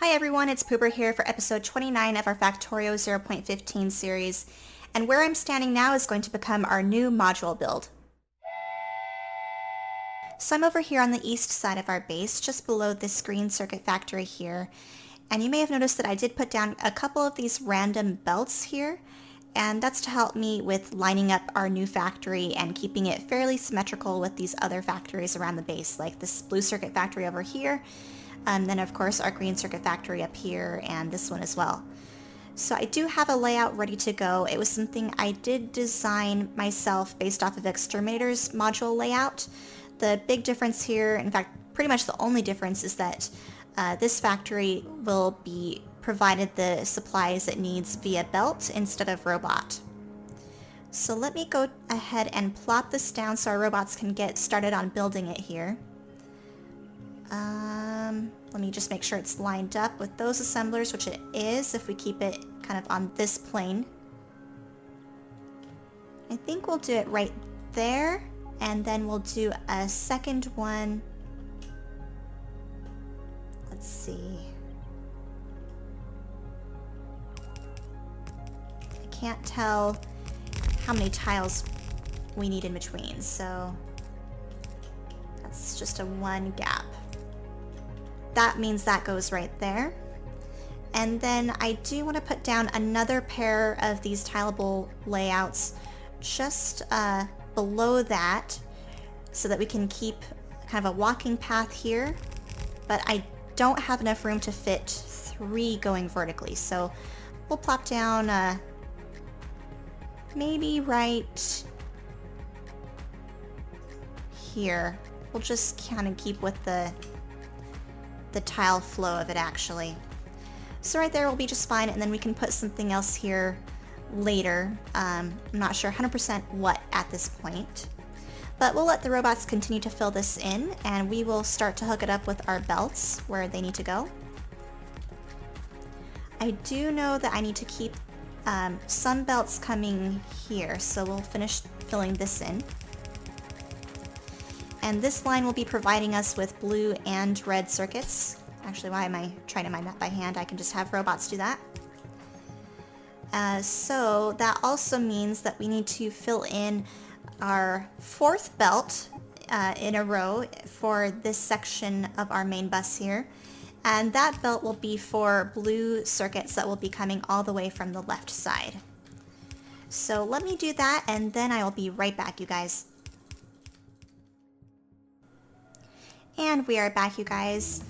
Hi everyone, it's Pooper here for episode 29 of our Factorio 0.15 series, and where I'm standing now is going to become our new module build. So I'm over here on the east side of our base, just below this green circuit factory here, and you may have noticed that I did put down a couple of these random belts here, and that's to help me with lining up our new factory and keeping it fairly symmetrical with these other factories around the base, like this blue circuit factory over here, then of course our green circuit factory up here, and this one as well. So I do have a layout ready to go. It was something I did design myself based off of Exterminator's module layout. The big difference here, in fact pretty much the only difference, is that this factory will be provided the supplies it needs via belt instead of robot. So let me go ahead and plop this down so our robots can get started on building it here. Let me just make sure it's lined up with those assemblers, which it is if we keep it kind of on this plane. I think we'll do it right there, and then we'll do a second one. Let's see. I can't tell how many tiles we need in between, so that's just a one gap. That means that goes right there. And then I do want to put down another pair of these tileable layouts just below that so that we can keep kind of a walking path here, but I don't have enough room to fit 3 going vertically, so we'll plop down maybe right here. We'll just kind of keep with the tile flow of it actually. So right there will be just fine, and then we can put something else here later. I'm not sure 100% what at this point, but we'll let the robots continue to fill this in, and we will start to hook it up with our belts where they need to go. I do know that I need to keep some belts coming here, so we'll finish filling this in. And this line will be providing us with blue and red circuits. Actually, why am I trying to mine that by hand? I can just have robots do that. So that also means that we need to fill in our 4th belt in a row for this section of our main bus here. And that belt will be for blue circuits that will be coming all the way from the left side. So let me do that, and then I will be right back, you guys. And we are back, you guys.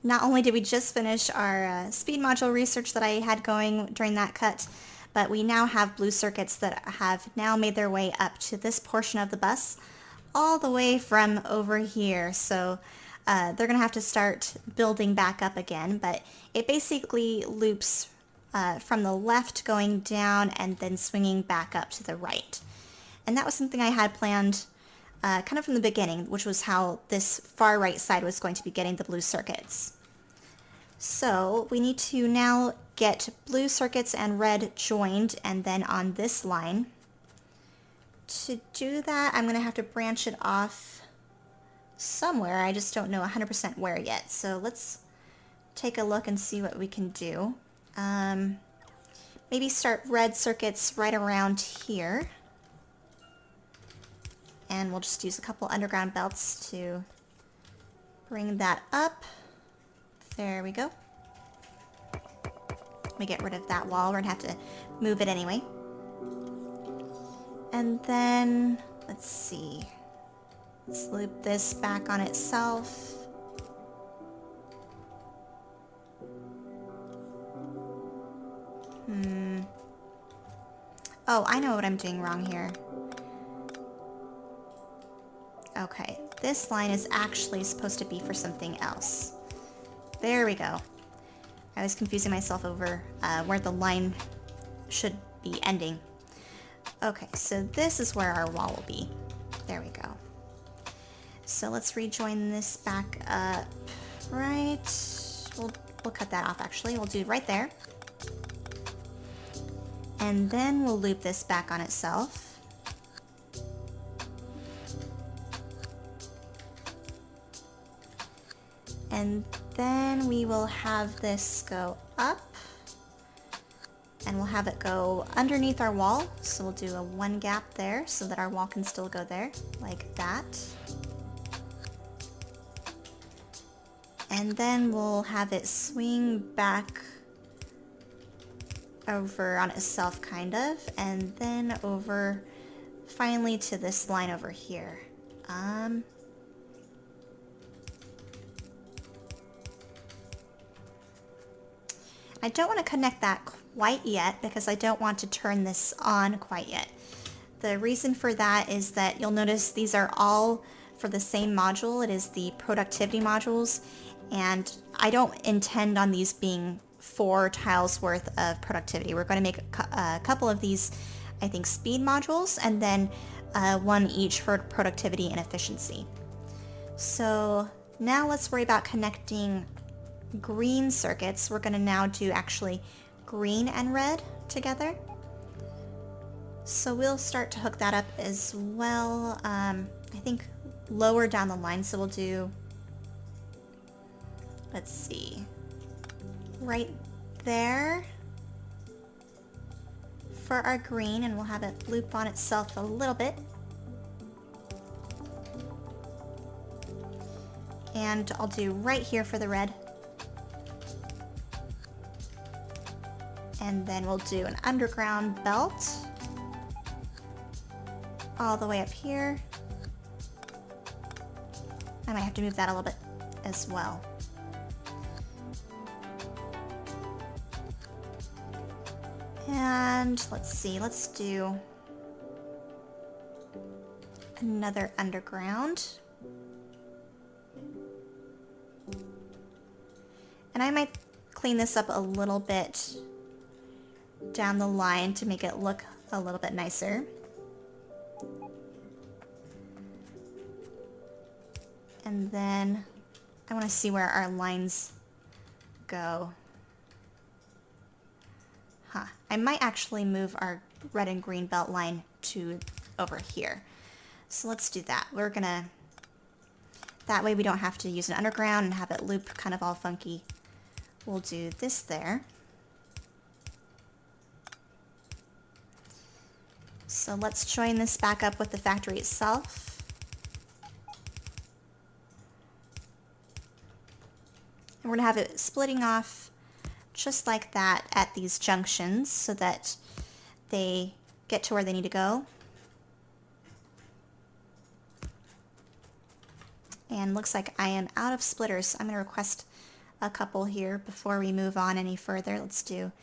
Not only did we just finish our speed module research that I had going during that cut, but we now have blue circuits that have now made their way up to this portion of the bus, all the way from over here. So they're going to have to start building back up again, but it basically loops from the left going down and then swinging back up to the right. And that was something I had planned kind of from the beginning, which was how this far right side was going to be getting the blue circuits. So we need to now get blue circuits and red joined, and then on this line. To do that, I'm going to have to branch it off somewhere. I just don't know 100% where yet. So let's take a look and see what we can do. Maybe start red circuits right around here. And we'll just use a couple underground belts to bring that up. There we go. Let me get rid of that wall. We're gonna have to move it anyway. And then, let's see. Let's loop this back on itself. Oh, I know what I'm doing wrong here. Okay, this line is actually supposed to be for something else. There we go. I was confusing myself over where the line should be ending. Okay, so this is where our wall will be. There we go. So let's rejoin this back up. Right. We'll cut that off actually. We'll do it right there. And then we'll loop this back on itself. And then we will have this go up, and we'll have it go underneath our wall. So we'll do a 1 gap there so that our wall can still go there, like that. And then we'll have it swing back over on itself, kind of, and then over finally to this line over here. I don't want to connect that quite yet because I don't want to turn this on quite yet. The reason for that is that you'll notice these are all for the same module. It is the productivity modules, and I don't intend on these being 4 tiles worth of productivity. We're going to make a couple of these, I think, speed modules, and then 1 each for productivity and efficiency. So now let's worry about connecting green circuits. We're going to now do actually green and red together. So we'll start to hook that up as well. I think lower down the line. So we'll do, let's see, right there for our green, and we'll have it loop on itself a little bit. And I'll do right here for the red. And then we'll do an underground belt all the way up here. I might have to move that a little bit as well. And let's see, let's do another underground. And I might clean this up a little bit down the line to make it look a little bit nicer. And then I want to see where our lines go. I might actually move our red and green belt line to over here. So let's do that. We're gonna, that way we don't have to use an underground and have it loop kind of all funky. We'll do this there. So let's join this back up with the factory itself. And we're gonna have it splitting off just like that at these junctions so that they get to where they need to go. And looks like I am out of splitters. I'm going to request a couple here before we move on any further. Let's do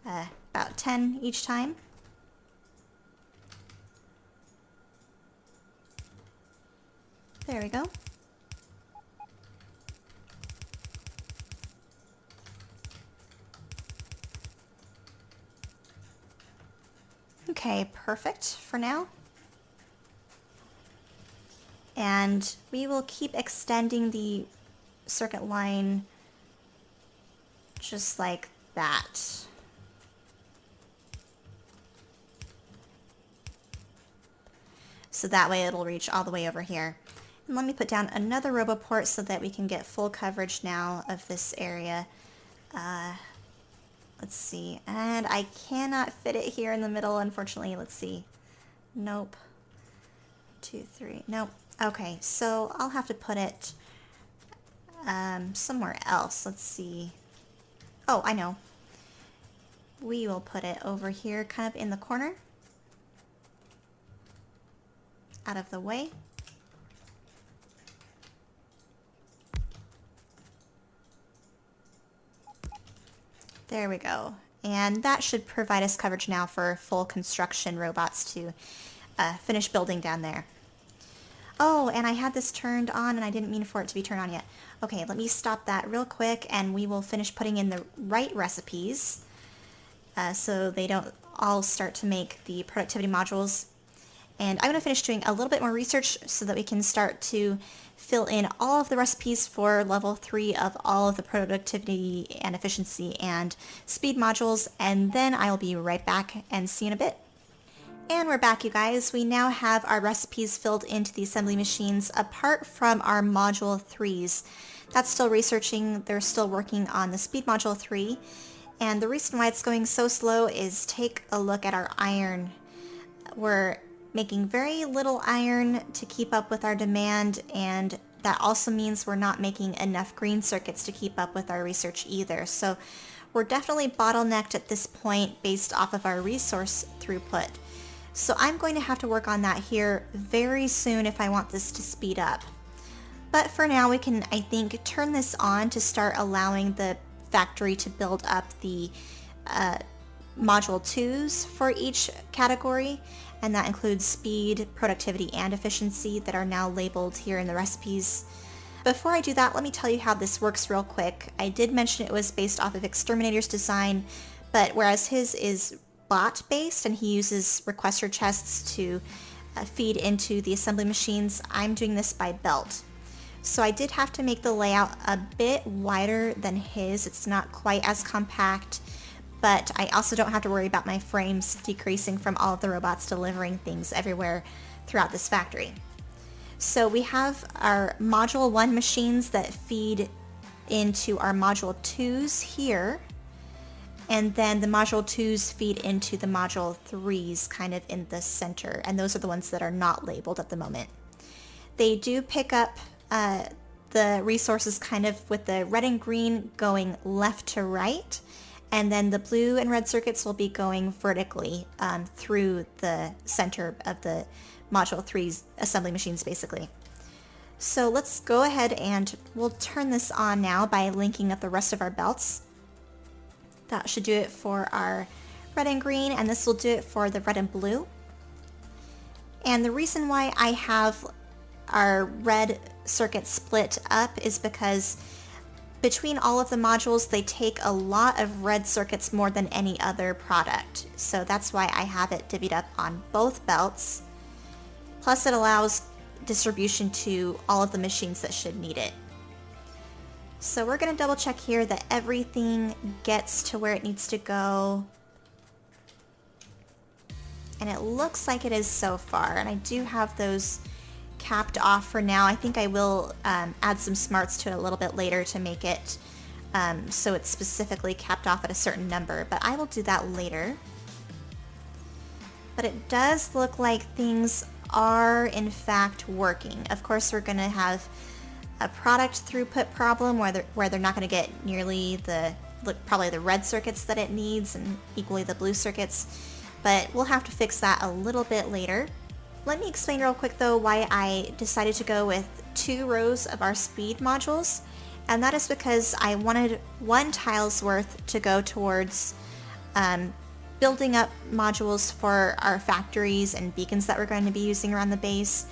about 10 each time. There we go. Okay, perfect for now. And we will keep extending the circuit line just like that. So that way it'll reach all the way over here. And let me put down another RoboPort so that we can get full coverage now of this area. Let's see, and I cannot fit it here in the middle, unfortunately. Let's see. Nope. 2, 3, nope. Okay, so I'll have to put it somewhere else. Let's see. Oh, I know. We will put it over here, kind of in the corner. Out of the way. There we go. And that should provide us coverage now for full construction robots to finish building down there. Oh, and I had this turned on and I didn't mean for it to be turned on yet. Okay, let me stop that real quick and we will finish putting in the right recipes so they don't all start to make the productivity modules. And I'm going to finish doing a little bit more research so that we can start to fill in all of the recipes for level 3 of all of the productivity and efficiency and speed modules, and then I'll be right back and see you in a bit. And we're back, you guys. We now have our recipes filled into the assembly machines apart from our module 3s. That's still researching. They're still working on the speed module 3. And the reason why it's going so slow is take a look at our iron. We're making very little iron to keep up with our demand, and that also means we're not making enough green circuits to keep up with our research either. So we're definitely bottlenecked at this point based off of our resource throughput. So I'm going to have to work on that here very soon if I want this to speed up. But for now, we can, I think, turn this on to start allowing the factory to build up the module 2s for each category, and that includes speed, productivity, and efficiency that are now labeled here in the recipes. Before I do that, let me tell you how this works real quick. I did mention it was based off of Exterminator's design, but whereas his is bot based and he uses requester chests to feed into the assembly machines, I'm doing this by belt. So I did have to make the layout a bit wider than his. It's not quite as compact, but I also don't have to worry about my frames decreasing from all of the robots delivering things everywhere throughout this factory. So we have our module 1 machines that feed into our module 2s here, and then the module 2s feed into the module 3s kind of in the center, and those are the ones that are not labeled at the moment. They do pick up the resources kind of with the red and green going left to right, and then the blue and red circuits will be going vertically through the center of the module 3's assembly machines basically. So let's go ahead and we'll turn this on now by linking up the rest of our belts. That should do it for our red and green, and this will do it for the red and blue. And the reason why I have our red circuit split up is because between all of the modules, they take a lot of red circuits more than any other product. So that's why I have it divvied up on both belts. Plus it allows distribution to all of the machines that should need it. So we're going to double check here that everything gets to where it needs to go. And it looks like it is so far. And I do have those capped off for now. I think I will add some smarts to it a little bit later to make it so it's specifically capped off at a certain number. But I will do that later. But it does look like things are in fact working. Of course, we're going to have a product throughput problem where they're not going to get nearly probably the red circuits that it needs and equally the blue circuits, but we'll have to fix that a little bit later. Let me explain real quick though why I decided to go with 2 rows of our speed modules, and that is because I wanted 1 tile's worth to go towards building up modules for our factories and beacons that we're going to be using around the base.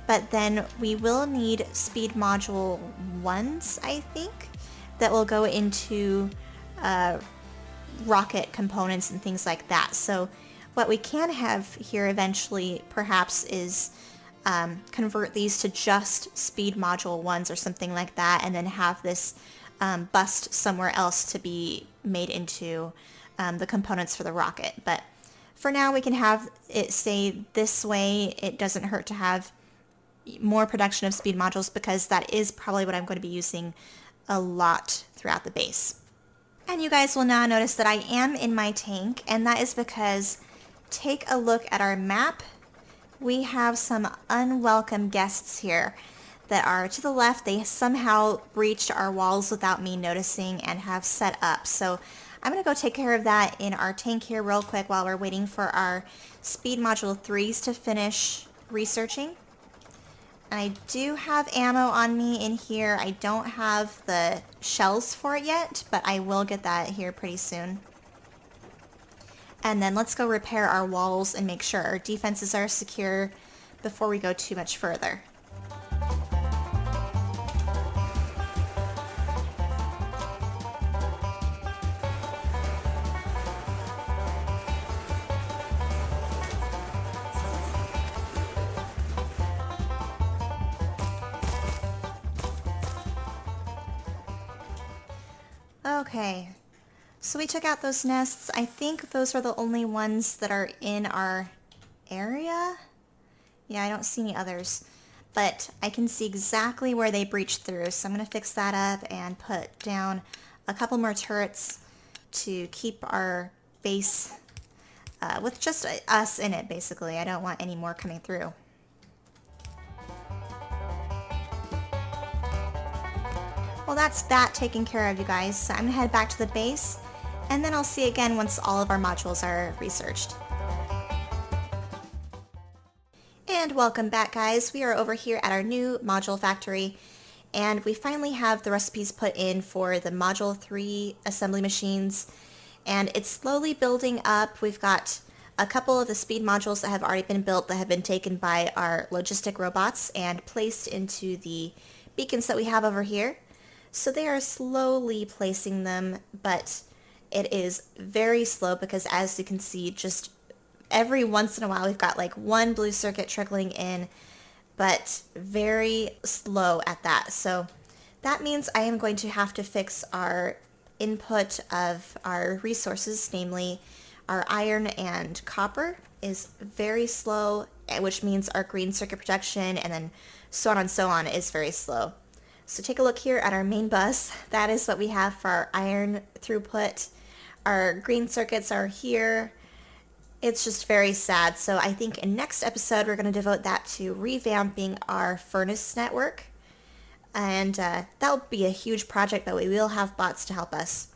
But then we will need speed module 1s, I think, that will go into rocket components and things like that. So what we can have here eventually perhaps is convert these to just speed module 1s or something like that, and then have this bust somewhere else to be made into the components for the rocket. But for now we can have it stay this way. It doesn't hurt to have more production of speed modules because that is probably what I'm going to be using a lot throughout the base. And you guys will now notice that I am in my tank, and that is because take a look at our map. We have some unwelcome guests here that are to the left. They somehow breached our walls without me noticing and have set up. So I'm going to go take care of that in our tank here real quick while we're waiting for our speed module 3s to finish researching. And I do have ammo on me in here. I don't have the shells for it yet, but I will get that here pretty soon. And then let's go repair our walls and make sure our defenses are secure before we go too much further. Okay, so we took out those nests. I think those are the only ones that are in our area. Yeah, I don't see any others, but I can see exactly where they breached through. So I'm going to fix that up and put down a couple more turrets to keep our base with just us in it, basically. I don't want any more coming through. Well, that's that taken care of, you guys. So I'm going to head back to the base, and then I'll see you again once all of our modules are researched. And welcome back, guys. We are over here at our new module factory, and we finally have the recipes put in for the Module 3 assembly machines, and it's slowly building up. We've got a couple of the speed modules that have already been built that have been taken by our logistic robots and placed into the beacons that we have over here. So they are slowly placing them, but it is very slow because, as you can see, just every once in a while we've got like one blue circuit trickling in, but very slow at that. So that means I am going to have to fix our input of our resources, namely our iron and copper is very slow, which means our green circuit protection and then so on and so on is very slow. So take a look here at our main bus. That is what we have for our iron throughput. Our green circuits are here. It's just very sad. So I think in next episode, we're going to devote that to revamping our furnace network. And that'll be a huge project, but we will have bots to help us.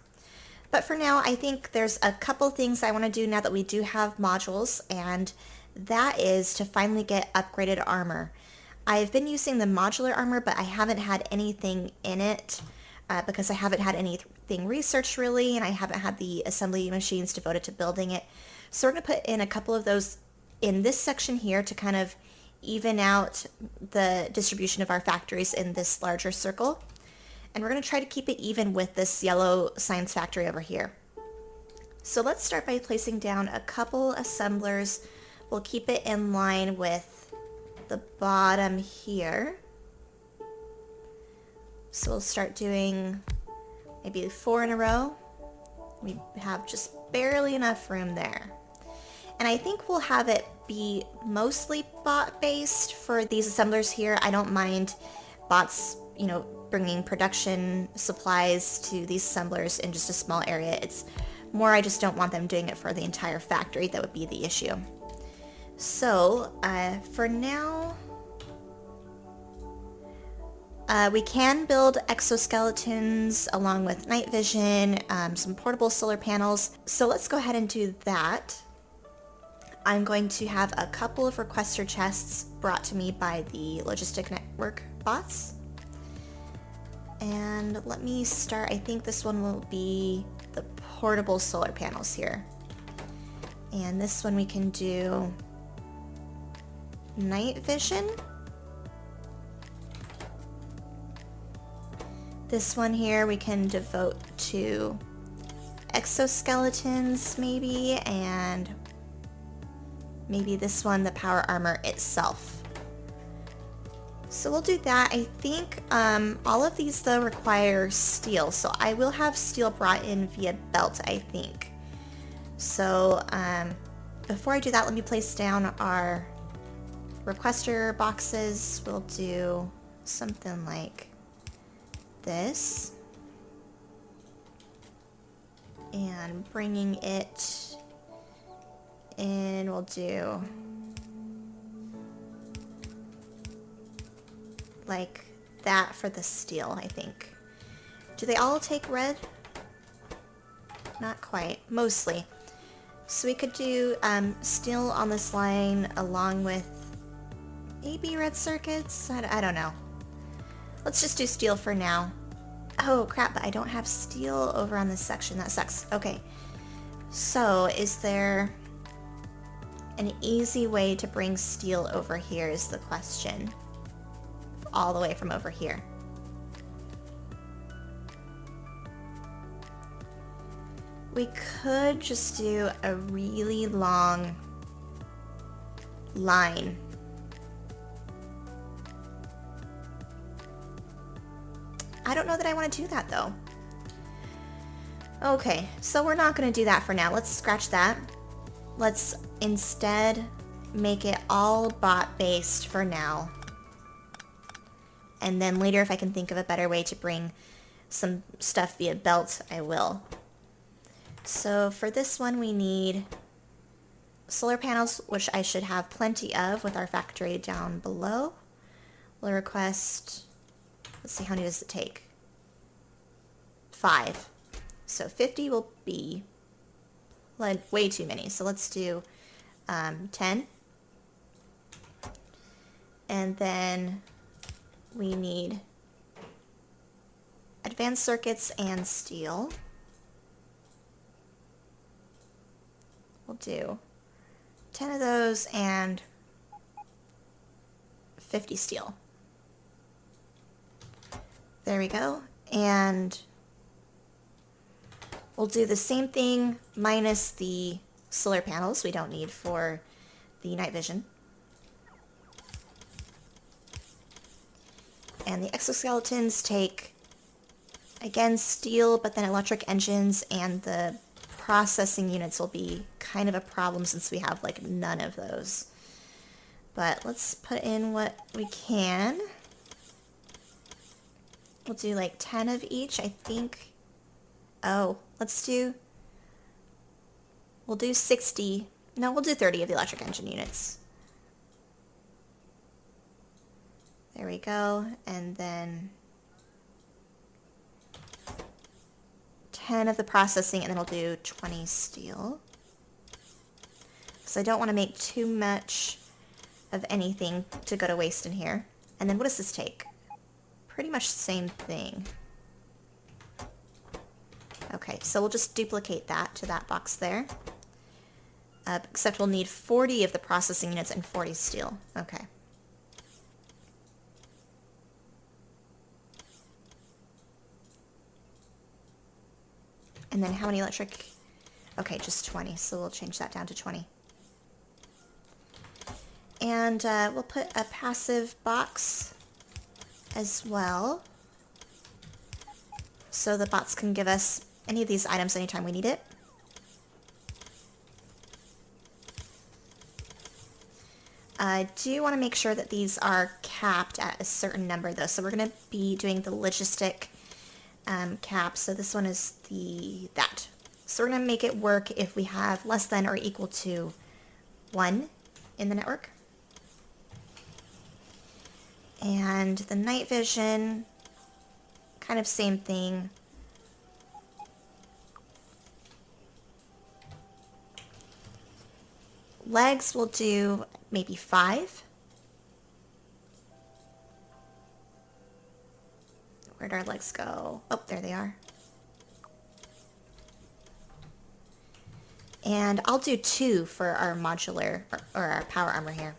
But for now, I think there's a couple things I want to do now that we do have modules, and that is to finally get upgraded armor. I've been using the modular armor, but I haven't had anything in it because I haven't had anything researched really, and I haven't had the assembly machines devoted to building it. So we're going to put in a couple of those in this section here to kind of even out the distribution of our factories in this larger circle. And we're going to try to keep it even with this yellow science factory over here. So let's start by placing down a couple assemblers. We'll keep it in line with the bottom here. So we'll start doing maybe 4 in a row. We have just barely enough room there. And I think we'll have it be mostly bot based for these assemblers here. I don't mind bots, you know, bringing production supplies to these assemblers in just a small area. It's more I just don't want them doing it for the entire factory. That would be the issue. So for now, we can build exoskeletons along with night vision, some portable solar panels. So let's go ahead and do that. I'm going to have a couple of requester chests brought to me by the logistic network bots. And let me start, I think this one will be the portable solar panels here. And this one we can do night vision. This one here we can devote to exoskeletons maybe, and maybe this one, the power armor itself. So we'll do that. I think all of these though require steel, so I will have steel brought in via belt, I think. So before I do that, let me place down our requester boxes. We'll do something like this. And bringing it in, we'll do like that for the steel, I think. Do they all take red? Not quite, mostly. So we could do steel on this line along with maybe red circuits? I don't know. Let's just do steel for now. Oh crap, but I don't have steel over on this section. That sucks. Okay. So is there an easy way to bring steel over here is the question. All the way from over here. We could just do a really long line. I don't know that I want to do that though. Okay, so we're not going to do that for now. Let's scratch that. Let's instead make it all bot based for now. And then later, if I can think of a better way to bring some stuff via belt, I will. So for this one, we need solar panels, which I should have plenty of with our factory down below. We'll request, let's see, how many does it take? 5. So 50 will be way too many. So let's do 10. And then we need advanced circuits and steel. We'll do 10 of those and 50 steel. There we go. And we'll do the same thing minus the solar panels we don't need for the night vision. And the exoskeletons take, again, steel, but then electric engines, and the processing units will be kind of a problem since we have like none of those. But let's put in what we can. We'll do like 10 of each, I think. Oh, we'll do 60. No, we'll do 30 of the electric engine units. There we go. And then 10 of the processing, and then we'll do 20 steel. So I don't want to make too much of anything to go to waste in here. And then what does this take? Pretty much the same thing. Okay, so we'll just duplicate that to that box there. Except we'll need 40 of the processing units and 40 steel. Okay. And then how many electric? Okay, just 20, so we'll change that down to 20. And we'll put a passive box as well, so the bots can give us any of these items anytime we need it. I do want to make sure that these are capped at a certain number though, so we're going to be doing the logistic cap. So this one is that. So we're going to make it work if we have less than or equal to 1 in the network. And the night vision, kind of same thing. Legs will do maybe 5. Where'd our legs go? Oh, there they are. And I'll do 2 for our modular, or our power armor here.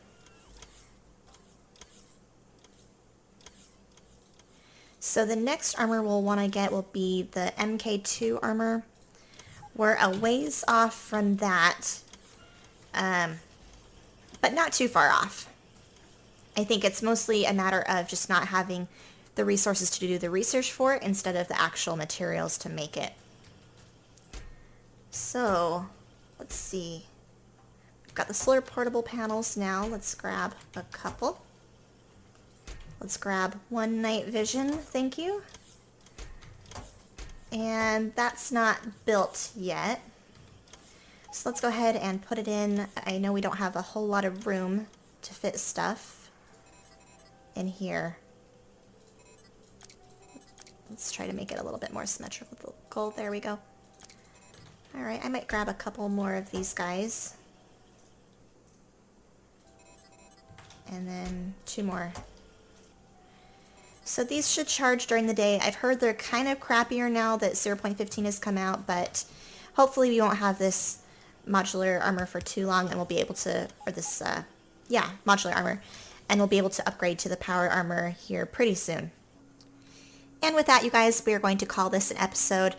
So the next armor we'll want to get will be the MK2 armor. We're a ways off from that, but not too far off. I think it's mostly a matter of just not having the resources to do the research for it instead of the actual materials to make it. So, let's see. We've got the solar portable panels now. Let's grab a couple. Let's grab 1 night vision, thank you. And that's not built yet. So let's go ahead and put it in. I know we don't have a whole lot of room to fit stuff in here. Let's try to make it a little bit more symmetrical. There we go. Alright, I might grab a couple more of these guys. And then 2 more. So these should charge during the day. I've heard they're kind of crappier now that 0.15 has come out, but hopefully we won't have this modular armor for too long, and we'll be able to, or this, modular armor, and we'll be able to upgrade to the power armor here pretty soon. And with that, you guys, we are going to call this an episode.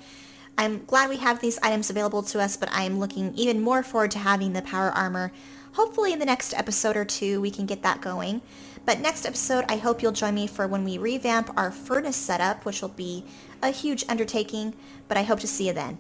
I'm glad we have these items available to us, but I am looking even more forward to having the power armor. Hopefully in the next episode or 2 we can get that going. But next episode, I hope you'll join me for when we revamp our furnace setup, which will be a huge undertaking, but I hope to see you then.